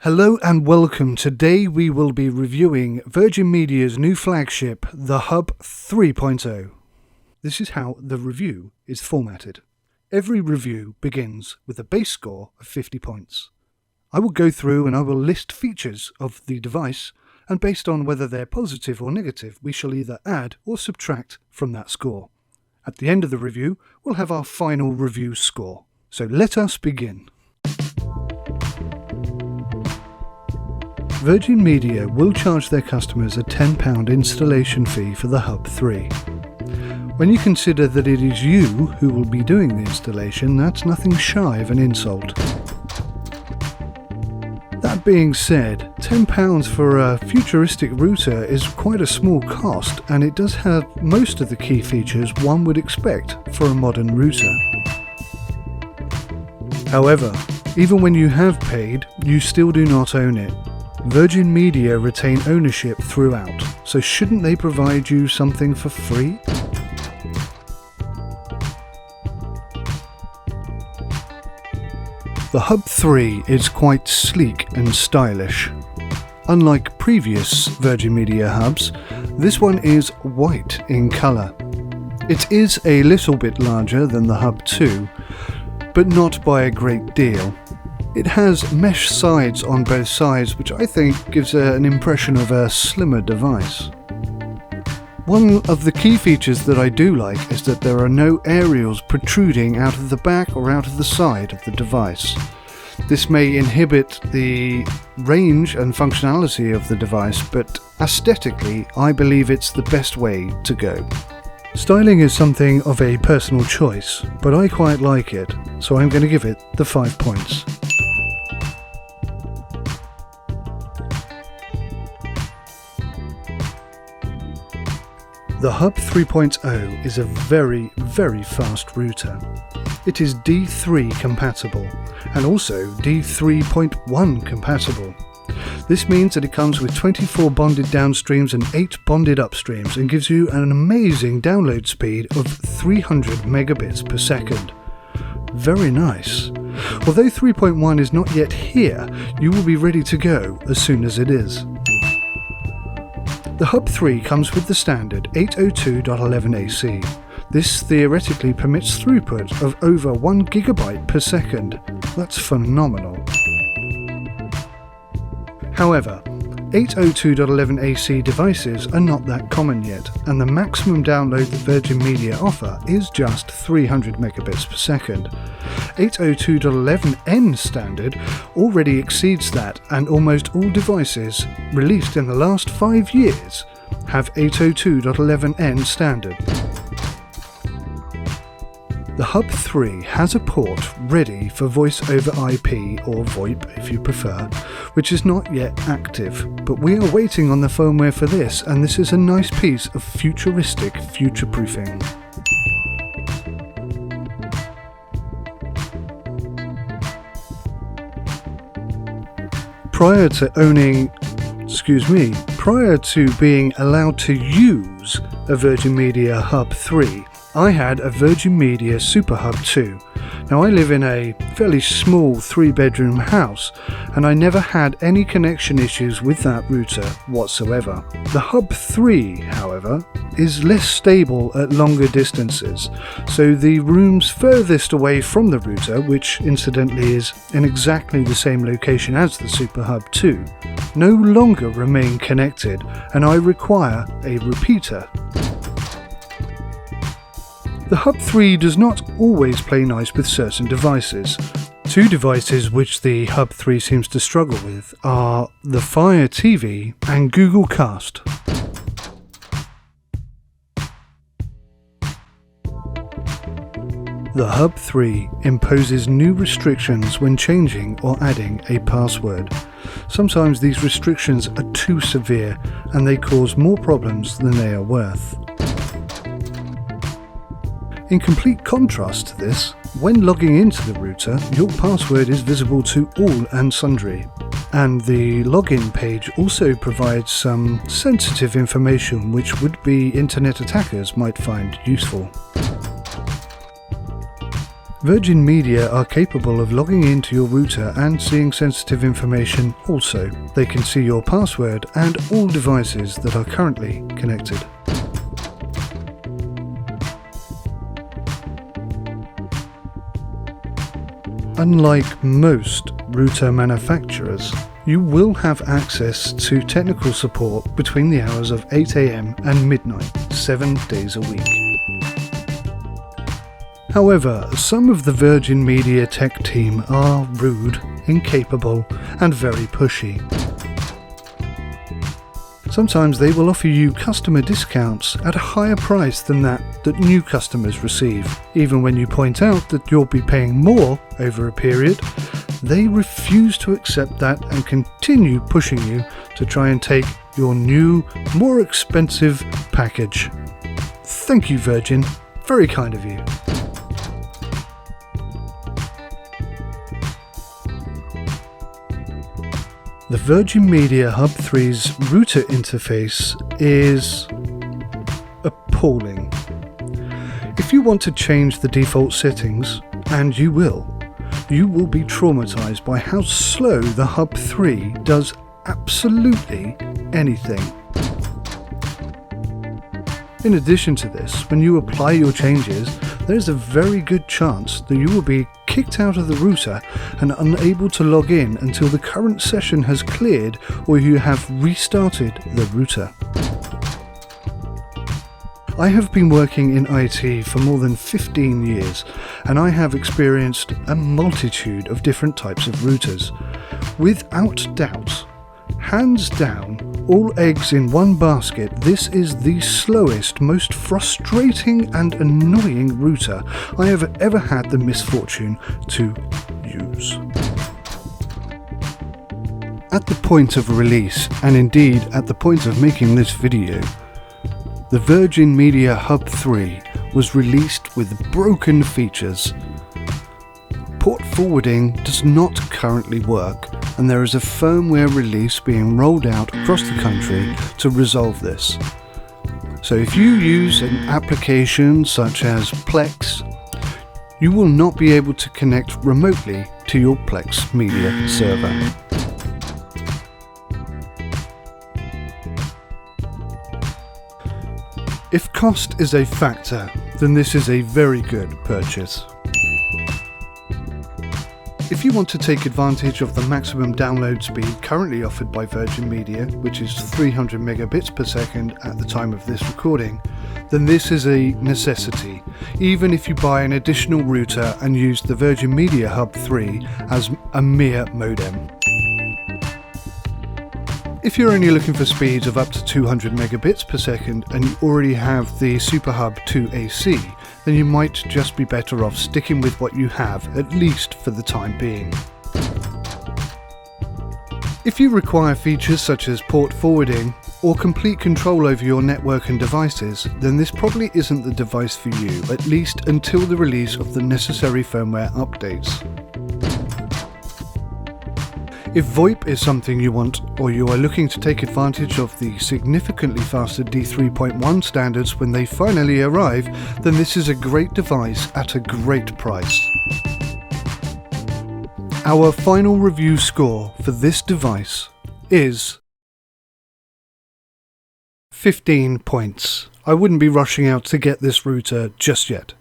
Hello and welcome. Today we will be reviewing Virgin Media's new flagship, the Hub 3.0. This is how the review is formatted. Every review begins with a base score of 50 points. I will go through and I will list features of the device, and based on whether they're positive or negative, we shall either add or subtract from that score. At the end of the review, we'll have our final review score. So let us begin. Virgin Media will charge their customers a £10 installation fee for the Hub 3. When you consider that it is you who will be doing the installation, that's nothing shy of an insult. That being said, £10 for a futuristic router is quite a small cost, and it does have most of the key features one would expect for a modern router. However, even when you have paid, you still do not own it. Virgin Media retain ownership throughout, so shouldn't they provide you something for free? The Hub 3 is quite sleek and stylish. Unlike previous Virgin Media hubs, this one is white in colour. It is a little bit larger than the Hub 2, but not by a great deal. It has mesh sides on both sides, which I think gives an impression of a slimmer device. One of the key features that I do like is that there are no aerials protruding out of the back or out of the side of the device. This may inhibit the range and functionality of the device, but aesthetically I believe it's the best way to go. Styling is something of a personal choice, but I quite like it, so I'm going to give it the 5 points. The Hub 3.0 is a very, very fast router. It is D3 compatible and also D3.1 compatible. This means that it comes with 24 bonded downstreams and 8 bonded upstreams and gives you an amazing download speed of 300 megabits per second. Very nice. Although 3.1 is not yet here, you will be ready to go as soon as it is. The Hub 3 comes with the standard 802.11ac. This theoretically permits throughput of over 1 GB per second. That's phenomenal. However, 802.11ac devices are not that common yet, and the maximum download that Virgin Media offer is just 300 megabits per second. 802.11n standard already exceeds that, and almost all devices released in the last 5 years have 802.11n standard. The Hub 3 has a port ready for voice over IP, or VoIP if you prefer, which is not yet active, but we are waiting on the firmware for this, and this is a nice piece of futuristic future-proofing. Prior to being allowed to use a Virgin Media Hub 3, I had a Virgin Media Super Hub 2. Now I live in a fairly small 3-bedroom house, and I never had any connection issues with that router whatsoever. The Hub 3, however, is less stable at longer distances, so the rooms furthest away from the router, which incidentally is in exactly the same location as the Super Hub 2, no longer remain connected, and I require a repeater. The Hub 3 does not always play nice with certain devices. Two devices which the Hub 3 seems to struggle with are the Fire TV and Google Cast. The Hub 3 imposes new restrictions when changing or adding a password. Sometimes these restrictions are too severe and they cause more problems than they are worth. In complete contrast to this, when logging into the router, your password is visible to all and sundry, and the login page also provides some sensitive information which would-be internet attackers might find useful. Virgin Media are capable of logging into your router and seeing sensitive information also. They can see your password and all devices that are currently connected. Unlike most router manufacturers, you will have access to technical support between the hours of 8 AM and midnight, 7 days a week. However, some of the Virgin Media tech team are rude, incapable, and very pushy. Sometimes they will offer you customer discounts at a higher price than that new customers receive. Even when you point out that you'll be paying more over a period, they refuse to accept that and continue pushing you to try and take your new, more expensive package. Thank you, Virgin. Very kind of you. The Virgin Media Hub 3's router interface is appalling. If you want to change the default settings, and you will be traumatized by how slow the Hub 3 does absolutely anything. In addition to this, when you apply your changes, there's a very good chance that you will be kicked out of the router and unable to log in until the current session has cleared or you have restarted the router. I have been working in IT for more than 15 years and I have experienced a multitude of different types of routers. Without doubt, hands down, all eggs in one basket, this is the slowest, most frustrating and annoying router I have ever had the misfortune to use. At the point of release, and indeed at the point of making this video, the Virgin Media Hub 3 was released with broken features. Port forwarding does not currently work, and there is a firmware release being rolled out across the country to resolve this. So if you use an application such as PLEX, you will not be able to connect remotely to your PLEX media server. If cost is a factor, then this is a very good purchase. If you want to take advantage of the maximum download speed currently offered by Virgin Media, which is 300 megabits per second at the time of this recording, then this is a necessity, even if you buy an additional router and use the Virgin Media Hub 3 as a mere modem. If you're only looking for speeds of up to 200 megabits per second and you already have the SuperHub 2AC, then you might just be better off sticking with what you have, at least for the time being. If you require features such as port forwarding or complete control over your network and devices, then this probably isn't the device for you, at least until the release of the necessary firmware updates. If VoIP is something you want, or you are looking to take advantage of the significantly faster D3.1 standards when they finally arrive, then this is a great device at a great price. Our final review score for this device is 15 points. I wouldn't be rushing out to get this router just yet.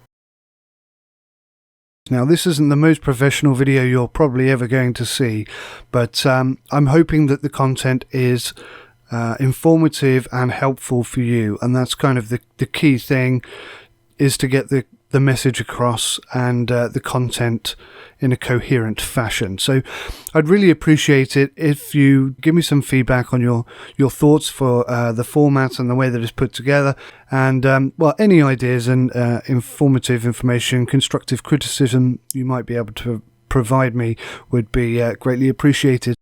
Now, this isn't the most professional video you're probably ever going to see, but I'm hoping that the content is informative and helpful for you, and that's kind of the key thing, is to get the message across and the content in a coherent fashion. So I'd really appreciate it if you give me some feedback on your thoughts for the format and the way that it's put together, and well, any ideas and informative information, constructive criticism you might be able to provide me would be greatly appreciated.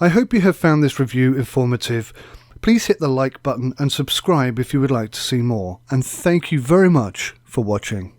I hope you have found this review informative. Please hit the like button and subscribe if you would like to see more, and thank you very much for watching.